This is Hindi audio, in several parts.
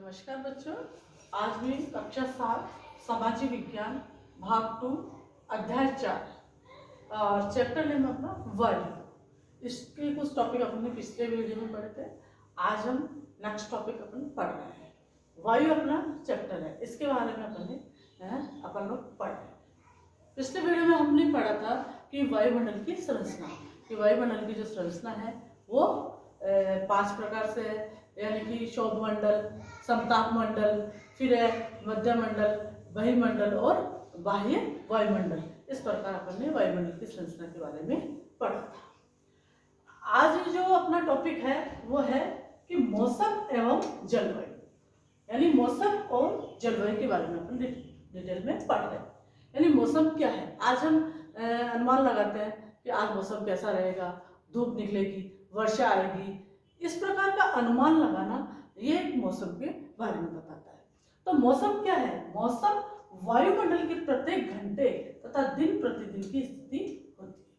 नमस्कार बच्चों। आज मैं कक्षा 7 सामाजिक विज्ञान भाग 2 अध्याय 4 और चैप्टर नेम अपना वायु। इसके कुछ टॉपिक अपने पिछले वीडियो में पढ़े थे। आज हम नेक्स्ट टॉपिक अपन पढ़ रहे हैं। वायु अपना चैप्टर है, इसके बारे में अपन लोग पढ़ रहे हैं। पिछले वीडियो में हमने पढ़ा था कि वायुमंडल की संरचना, कि वायुमंडल की जो संरचना है वो 5 प्रकार से है, यानी कि शोभ मंडल, समताप मंडल, फिर है मध्य मंडल, बहिमंडल और बाह्य वायुमंडल। इस प्रकार अपन ने वायुमंडल की संरचना के बारे में पढ़ा था। आज जो अपना टॉपिक है वो है कि मौसम एवं जलवायु, यानी मौसम और जलवायु के बारे में अपन डिटेल में पढ़ रहे हैं। यानी मौसम क्या है, आज हम अनुमान लगाते हैं कि आज मौसम कैसा रहेगा, धूप निकलेगी, वर्षा आएगी। इस प्रकार का अनुमान लगाना ये मौसम के बारे में बताता है। तो मौसम क्या है? मौसम वायुमंडल के प्रत्येक घंटे तथा दिन प्रतिदिन की स्थिति होती है।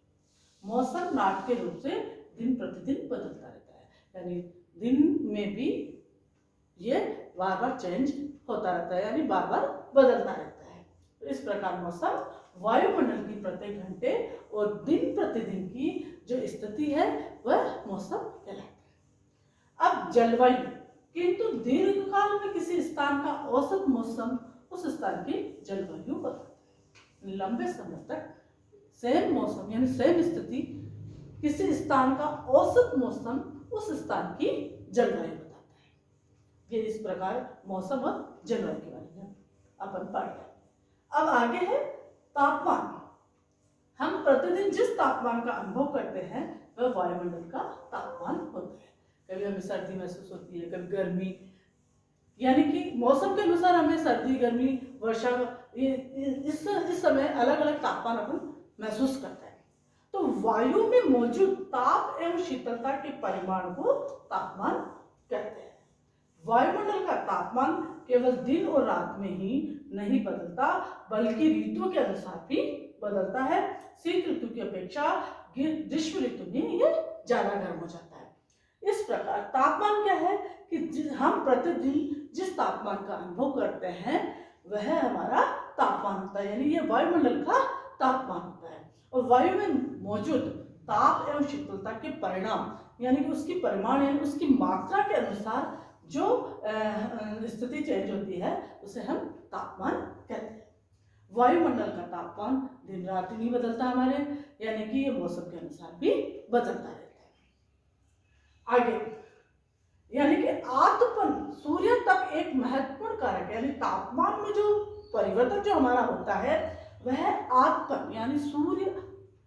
मौसम नाट के रूप से दिन प्रतिदिन बदलता रहता है, यानी दिन में भी ये बार बार चेंज होता रहता है, यानी बार बार बदलता रहता है। तो इस प्रकार मौसम वायुमंडल की प्रत्येक घंटे और दिन प्रतिदिन की जो स्थिति है वह मौसम कहलाता है। अब जलवायु, किंतु दीर्घकाल में किसी स्थान का औसत मौसम उस स्थान की जलवायु बताता है। लंबे समय तक सेम मौसम यानी सेम स्थिति, किसी स्थान का औसत मौसम उस स्थान की जलवायु बताता है। ये इस प्रकार मौसम और जलवायु के बारे में अपन पढ़ रहे हैं। अब आगे है तापमान। हम प्रतिदिन जिस तापमान का अनुभव करते हैं वह वायुमंडल का तापमान होता है। कभी हमें सर्दी महसूस होती है, कभी गर्मी, यानी कि मौसम के अनुसार हमें सर्दी, गर्मी, वर्षा, इस समय अलग अलग तापमान अपन महसूस करते हैं। तो वायु में मौजूद ताप एवं शीतलता के परिमाण को तापमान कहते हैं। वायुमंडल का तापमान केवल दिन और रात में ही नहीं बदलता, बल्कि ऋतुओं के अनुसार भी बदलता है। शीत ऋतु की अपेक्षा ग्रीष्म ऋतु में ये ज्यादा गर्म हो जाता है। इस प्रकार तापमान क्या है कि हम प्रतिदिन जिस तापमान का अनुभव करते हैं वह हमारा तापमान होता है, यानी ये वायुमंडल का तापमान होता है। और वायु में मौजूद ताप एवं शीतलता के परिणाम, यानी कि उसकी परिमाण यानी उसकी मात्रा के अनुसार जो स्थिति चेंज होती है उसे हम तापमान कहते हैं। वायुमंडल का तापमान दिन रात नहीं बदलता हमारे, यानी कि ये मौसम के अनुसार भी बदलता रहता है। आगे, यानी कि आतपन सूर्य तक एक महत्वपूर्ण कारक है, यानी तापमान में जो परिवर्तन जो हमारा होता है वह आतपन यानी सूर्य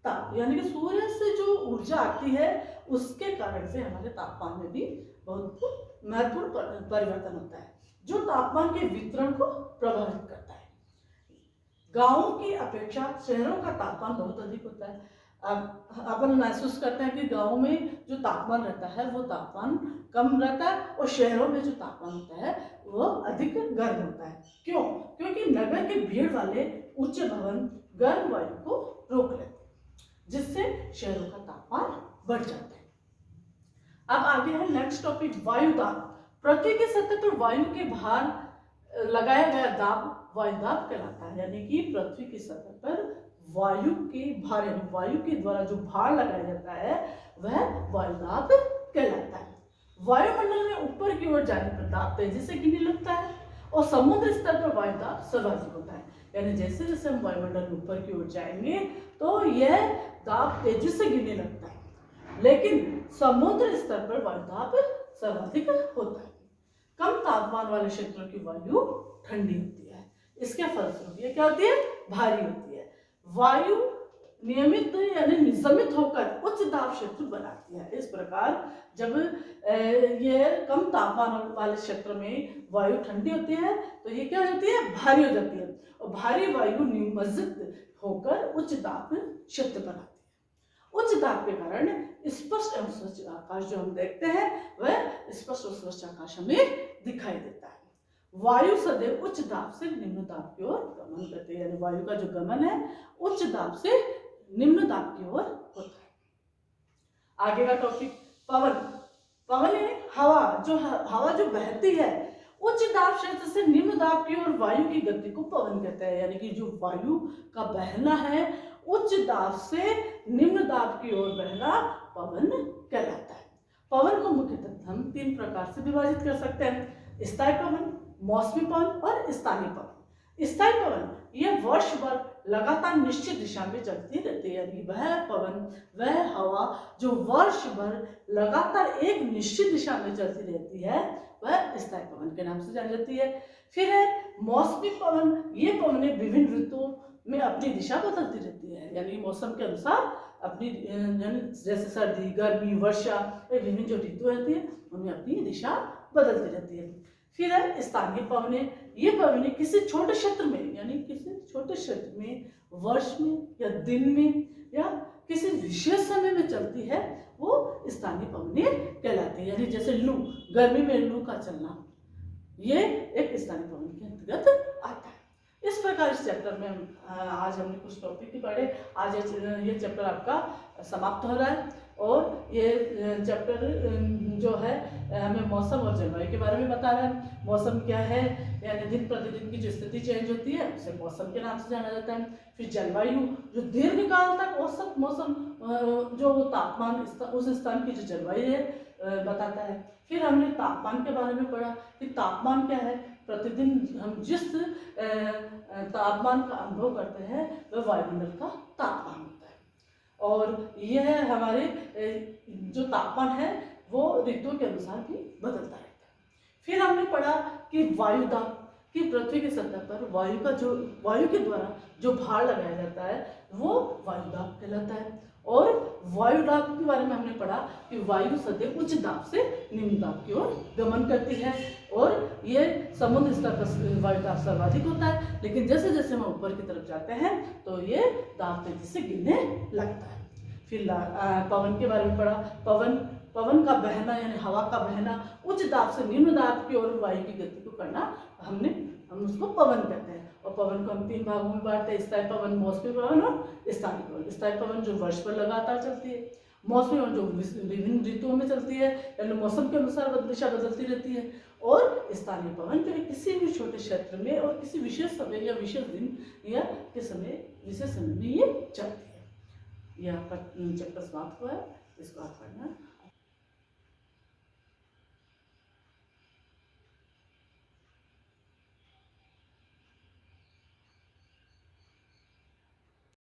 ताप, यानी कि सूर्य से जो ऊर्जा आती है उसके कारण से हमारे तापमान में भी बहुत महत्वपूर्ण परिवर्तन होता है, जो तापमान के वितरण को प्रभावित करता है। गांवों की अपेक्षा शहरों का तापमान बहुत अधिक होता है। अपन महसूस करते हैं कि गांव में जो तापमान रहता है वो तापमान कम रहता है और शहरों में जो तापमान होता है वो अधिक गर्म होता है। क्यों? क्योंकि नगर के भीड़ वाले उच्च भवन गर्म वायु को रोक लेते हैं, जिससे शहरों का तापमान बढ़ जाता है। अब आगे है नेक्स्ट टॉपिक वायुदाब। पृथ्वी की सतह पर वायु के भार लगाया गया दाब वायुदाब कहलाता है, यानी कि पृथ्वी की सतह पर वायु के भार यानी वायु के द्वारा जो भार लगाया जाता है वह वायुदाब कहलाता है। वायुमंडल में ऊपर की ओर जाने पर दाब तेजी से गिरने लगता है और समुद्र स्तर पर वायुदाब सर्वाधिक होता है, यानी जैसे जैसे हम वायुमंडल में ऊपर की ओर जाएंगे तो यह दाब तेजी से गिरने लगता है, लेकिन समुद्र स्तर पर वायुदाब सर्वाधिक होता है। कम तापमान वाले क्षेत्रों की वायु ठंडी होती है, इसके फलस्वरूप ये क्या होती है? भारी होती है। वायु नियमित यानी नियमित होकर उच्च दाब क्षेत्र बनाती है। इस प्रकार जब ये कम तापमान वाले क्षेत्र में वायु ठंडी होती है तो ये क्या होती है? भारी हो जाती है, और भारी वायु नियमित होकर उच्च दाब क्षेत्र बनाती है। उच्च दाब के कारण स्पष्ट एवं स्वच्छ आकाश जो हम देखते हैं वह स्पष्ट और स्वच्छ आकाश हमें दिखाई देता है। वायु सदैव उच्च दाब से निम्न दाब की ओर गमन करती है, यानी वायु का जो गमन है उच्च दाब से निम्न दाब की ओर होता है। आगे का टॉपिक पवन। पवन यानी हवा जो बहती है उच्च दाब क्षेत्र से निम्न दाब की ओर वायु की गति को पवन कहते हैं, यानी कि जो वायु का बहना है उच्च दाब से निम्न दाब की ओर बहना पवन कहलाता है। पवन को मुख्यतः हम 3 प्रकार से विभाजित कर सकते हैं, स्थायी पवन, मौसमी पवन और स्थानीय पवन। स्थायी पवन यह वर्ष भर लगातार निश्चित दिशा में चलती रहती है, यानी वह पवन, वह हवा जो वर्ष भर लगातार एक निश्चित दिशा में चलती रहती है वह स्थायी पवन के नाम से जानी जाती है। फिर है मौसमी पवन, ये पवनें विभिन्न ऋतुओं में अपनी दिशा बदलती रहती है, यानी मौसम के अनुसार अपनी जैसे सर्दी, गर्मी, वर्षा, ये विभिन्न जो ऋतु रहती है उनमें अपनी दिशा बदलती रहती है। फिर है स्थानीय पवनें, ये पवनें किसी छोटे क्षेत्र में, यानी किसी छोटे क्षेत्र में वर्ष में या दिन में या किसी विशेष समय में चलती है, वो स्थानीय पवनें कहलाती है। यानी जैसे लू, गर्मी में लू का चलना, ये एक स्थानीय पवन के अंतर्गत आता है। इस प्रकार इस चैप्टर में आज हमने कुछ टॉपिक ही पढ़े। आज ये चैप्टर आपका समाप्त हो रहा है और ये चैप्टर जो है हमें मौसम और जलवायु के बारे में बता रहा है। मौसम क्या है, यानी दिन प्रतिदिन की जो स्थिति चेंज होती है उसे मौसम के नाम से जाना जाता है। फिर जलवायु जो दीर्घकाल तक औसत मौसम जो तापमान उस स्थान की जो जलवायु है बताता है। फिर हमने तापमान के बारे में पढ़ा कि तापमान क्या है, प्रतिदिन हम जिस तापमान का अनुभव करते हैं वह वायुमंडल का तापमान होता है। और यह हमारे जो तापमान है वो ऋतुओं के अनुसार भी बदलता रहता है। फिर हमने पढ़ा कि वायुदाब, कि पृथ्वी की सतह पर वायु के द्वारा जो भार लगाया जाता है वो वायुदाब कहलाता है। और वायुदाब के बारे में हमने पढ़ा कि वायु सदैव उच्च दाब से निम्न दाब की ओर गमन करती है और ये समुद्र स्तर पर वायुदाब सर्वाधिक होता है, लेकिन जैसे जैसे हम ऊपर की तरफ जाते हैं तो ये दाब तेजी से गिरने लगता है। फिर पवन के बारे में पढ़ा, पवन का बहना यानी हवा का बहना उच्च दाब से निम्न दाब की ओर वायु की गति को करना हम उसको पवन कहते हैं। और पवन को हम 3 भागों में बांटते हैं, स्थायी पवन, मौसमी पवन और स्थानीय पवन। स्थायी पवन जो वर्ष भर लगातार चलती है, मौसमी पवन जो विभिन्न ऋतुओं में चलती है, यानी मौसम के अनुसार दिशा बदलती रहती है। और स्थानीय पवन जो किसी भी छोटे क्षेत्र में और किसी विशेष समय या विशेष दिन या विशेष समय में ये चलती है। यह आपका चैप्टर समाप्त हुआ है, इसको आप पढ़ना।